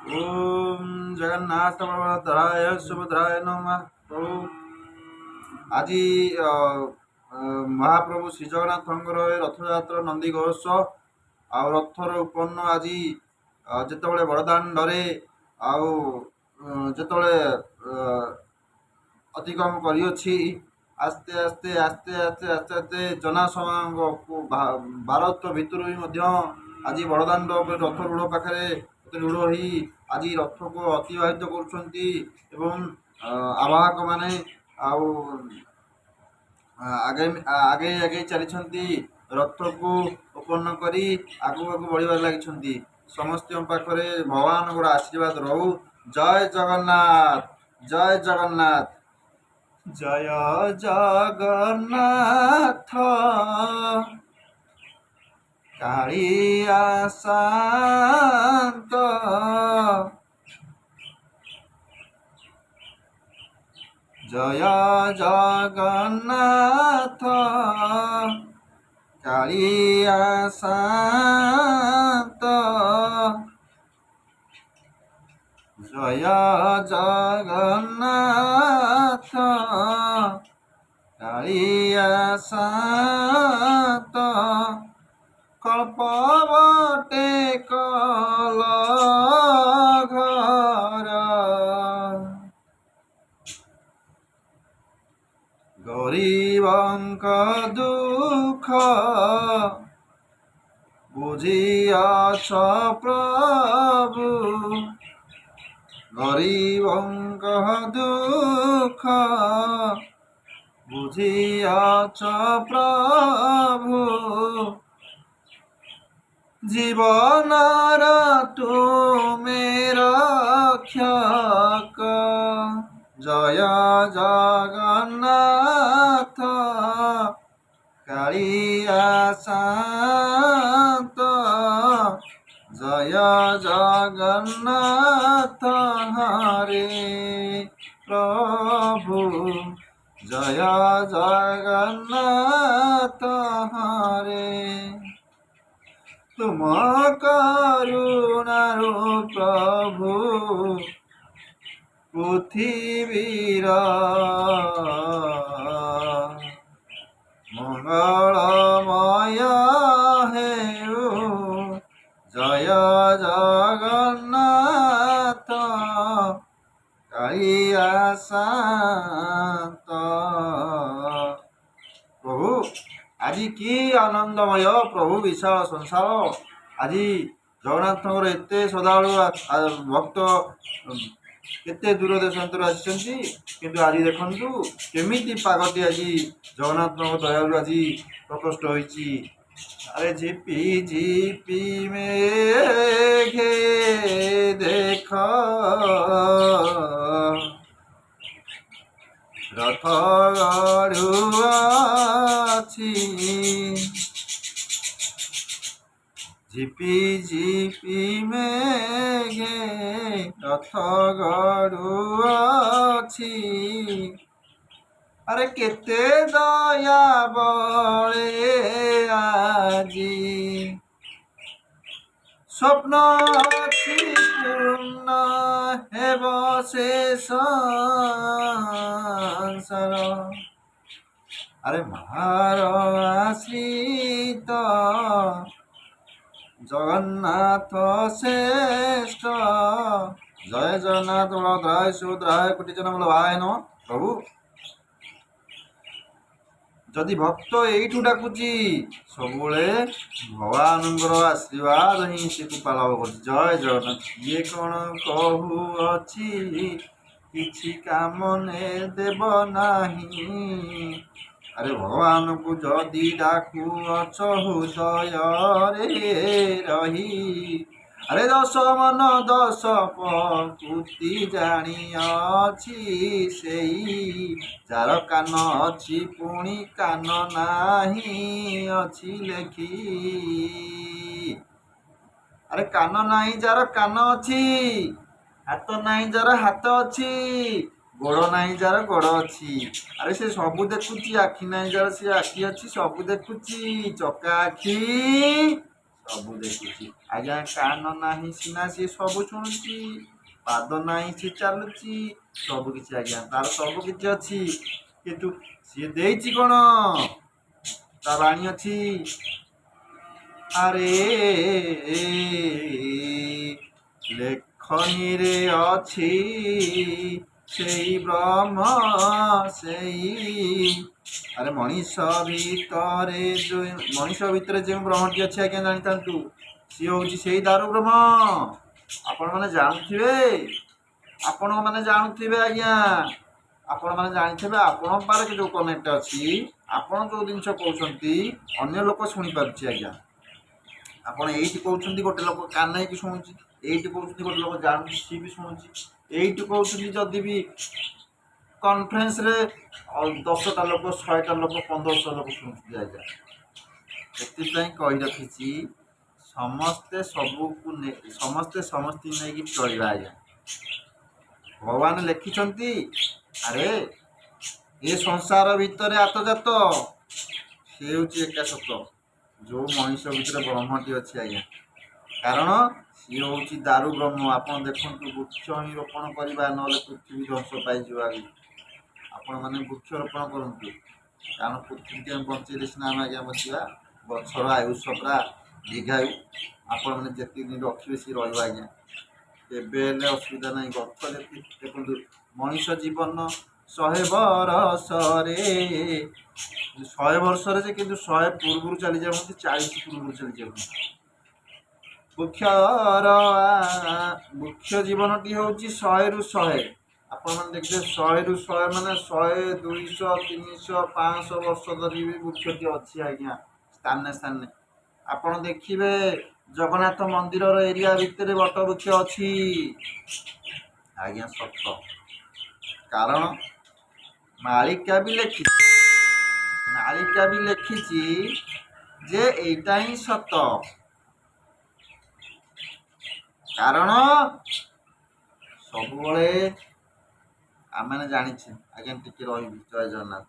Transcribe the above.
ओम जगन्नाथ बलभद्राय सुभद्राय नमः। प्रभु आज महाप्रभु श्री जगन्नाथ रथयात्रा नंदीघोष आ रथर उपन्न आज जिते बड़दाण्डे जिते अतिक्रम करी आस्ते आस्ते आस्ते आस्ते आस्ते आस्ते जनसभा भारत भितर आज बड़दाण्ड रथ रूढ़ पाखे रूढ़ हो आज रथ को अतिबाहित कर आवाहक माने आगे आगे आगे चली रथ को उपन्न करी आगू आगू बढ़िबार लगी समस्त पाखे भगवान को आशीर्वाद रहू। जय जगन्नाथ जय जगन्नाथ जय जगन्नाथ कालिया शांत जय जगन्नाथ कालिया शांत जय जगन्नाथ कालिया शांत कल्पवटे कल घर गरीबंक दुख बुझियाछ प्रभु गरीबंक दुख बुझियाछ प्रभु जीवनर तुमे रक्षक जय जगन्नाथ कालिया शांत जय जगन्नाथ हरे प्रभु जय जगन्नाथ हरे तुम करुणारो प्रभु पृथ्वीर मंगलमय हेउ जय जगन्नाथ कालिया शांत। प्रभु आज की आनंदमय प्रभु विशाल संसार आज जगन्नाथ एत श्रद्धालु भक्त केते दूर देशांतर आसी आज देखु केमी पागटी आज जगन्नाथ दयालु आज प्रकोष्ठ होती। अरे झिपी झिपी मेघे देख रथ गड़ुआछि झिपी झिपी मेघे रथ गड़ुआछि अरे केते दया बले आजी स्वप्न अछि पूर्ण हेब से संसार अरे महार आश्रित जगन्नाथ श्रेष्ठ जय जगन्नाथ बलभद्राय सुभद्राय कोटि जन्म भाई न प्रभु जदि भक्त एठू डाकुची सब भगवान आशीर्वाद ही से कृपा लाभ कर। जय जगन्नाथ ये कौन कहू अच्छी किछि काम ने देव नाही अरे भगवान को जदि डाकू अच हृदय रे रही अरे दश मन दश प्रकृति जानी अच्छी से जार कान अच्छी पुणी कान नाही अच्छी लेखी अरे कान नाही जार कान अच्छी हाथ नाही जार हाथ अच्छी गोड़ नाही जार गोड़ अच्छी अरे से सबू देखुची आखि नाही जार से आखि अच्छी सबू देखुची चका आखि ସବୁ ଦେଖୁଛି ଆଜ୍ଞା। କାନ ନାହିଁ ସିନା ସିଏ ସବୁ ଶୁଣୁଛି, ପାଦ ନାହିଁ ସିଏ ଚାଲୁଛି, ସବୁ କିଛି ଆଜ୍ଞା ତାର ସବୁ କିଛି ଅଛି, କିନ୍ତୁ ସିଏ ଦେଇଛି କଣ? ତା ବାଣୀ ଅଛି, ଆରେ ଲେଖନୀରେ ଅଛି ସେଇ ବ୍ରହ୍ମ ସେଇ। ଆରେ ମଣିଷ ଭିତରେ ଯେଉଁ ବ୍ରହ୍ମଟି ଅଛି ଆଜ୍ଞା ଜାଣିଥାନ୍ତୁ, ସିଏ ହଉଛି ସେଇ ଦାରୁ ବ୍ରହ୍ମ। ଆପଣମାନେ ଜାଣୁଥିବେ, ଆପଣମାନେ ଜାଣୁଥିବେ ଆଜ୍ଞା, ଆପଣମାନେ ଜାଣିଥିବେ। ଆପଣଙ୍କ ପାଖରେ ଯୋଉ କନେକ୍ଟ ଅଛି, ଆପଣ ଯୋଉ ଜିନିଷ କହୁଛନ୍ତି ଅନ୍ୟ ଲୋକ ଶୁଣିପାରୁଛି ଆଜ୍ଞା। ଆପଣ ଏଇଠି କହୁଛନ୍ତି, ଗୋଟେ ଲୋକ କାନ ହେଇକି ଶୁଣୁଛି, ଏଇଠି କହୁଛନ୍ତି ଗୋଟେ ଲୋକ ଜାଣୁଛି ସିଏ ବି ଶୁଣୁଛି, ଏଇଠି କହୁଛନ୍ତି ଯଦି ବି କନଫରେନ୍ସରେ 10ଟା ଲୋକ, 100ଟା ଲୋକ, 1500 ଲୋକ ଶୁଣୁଛନ୍ତି ଆଜ୍ଞା। ସେଥିପାଇଁ କହି ରଖିଛି, ସମସ୍ତେ ସମସ୍ତଙ୍କୁ ନେଇକି ଚଳିବା ଆଜ୍ଞା। ଭଗବାନ ଲେଖିଛନ୍ତି, ଆରେ ଏ ସଂସାର ଭିତରେ ଆତଯାତ, ସେ ହେଉଛି ଏକା ସତ, ଯୋଉ ମଣିଷ ଭିତରେ ବ୍ରହ୍ମଟି ଅଛି ଆଜ୍ଞା। କାରଣ ସିଏ ହେଉଛି ଦାରୁ ବ୍ରହ୍ମ। ଆପଣ ଦେଖନ୍ତୁ, ବୃକ୍ଷ ହିଁ ରୋପଣ କରିବା, ନହେଲେ ପୃଥିବୀ ଧ୍ୱଂସ ପାଇଯିବ ଆଜ୍ଞା। ଆପଣମାନେ ବୃକ୍ଷରୋପଣ କରନ୍ତୁ, କାରଣ ପୃଥିବୀକି ଆମେ ବଞ୍ଚେଇଲେ ସିନା ଆମେ ଆଜ୍ଞା ବଞ୍ଚିବା। ଗଛର ଆୟୁଷ ପୁରା ଦୀର୍ଘାୟୁ। ଆପଣମାନେ ଯେତିକି ଦିନ ରଖିବେ ସିଏ ରହିବ ଆଜ୍ଞା, କେବେ ହେଲେ ଅସୁବିଧା ନାହିଁ। ଗଛ ଯେତିକି ଦେଖନ୍ତୁ, ମଣିଷ ଜୀବନ 100 ବର୍ଷରେ, 100 ବର୍ଷରେ ଯେ, କିନ୍ତୁ 100 ପୂର୍ବରୁ ଚାଲିଯାଉଛନ୍ତି, 40 ପୂର୍ବରୁ ଚାଲିଯାଉଛନ୍ତି। ବୃକ୍ଷ ଜୀବନଟି ହେଉଛି 100ରୁ 100। ଆପଣମାନେ ଦେଖିବେ 100ରୁ 100 ମାନେ 100, 200, 300, 500 ବର୍ଷ ଧରି ବି ବୃକ୍ଷଟି ଅଛି ଆଜ୍ଞା ସ୍ଥାନେ ସ୍ଥାନେ। ଆପଣ ଦେଖିବେ ଜଗନ୍ନାଥ ମନ୍ଦିରର ଏରିଆ ଭିତରେ ବଟ ବୃକ୍ଷ ଅଛି ଆଜ୍ଞା, ସତ। କାରଣ ମାଳିକା ବି ଲେଖିଛି ଯେ ଏଇଟା ହିଁ ସତ। କାରଣ ସବୁବେଳେ ଆମେ ଜାଣିଛେ ଆଜ୍ଞା। ଟିକେ ରହିବି, ଜୟ ଜଗନ୍ନାଥ।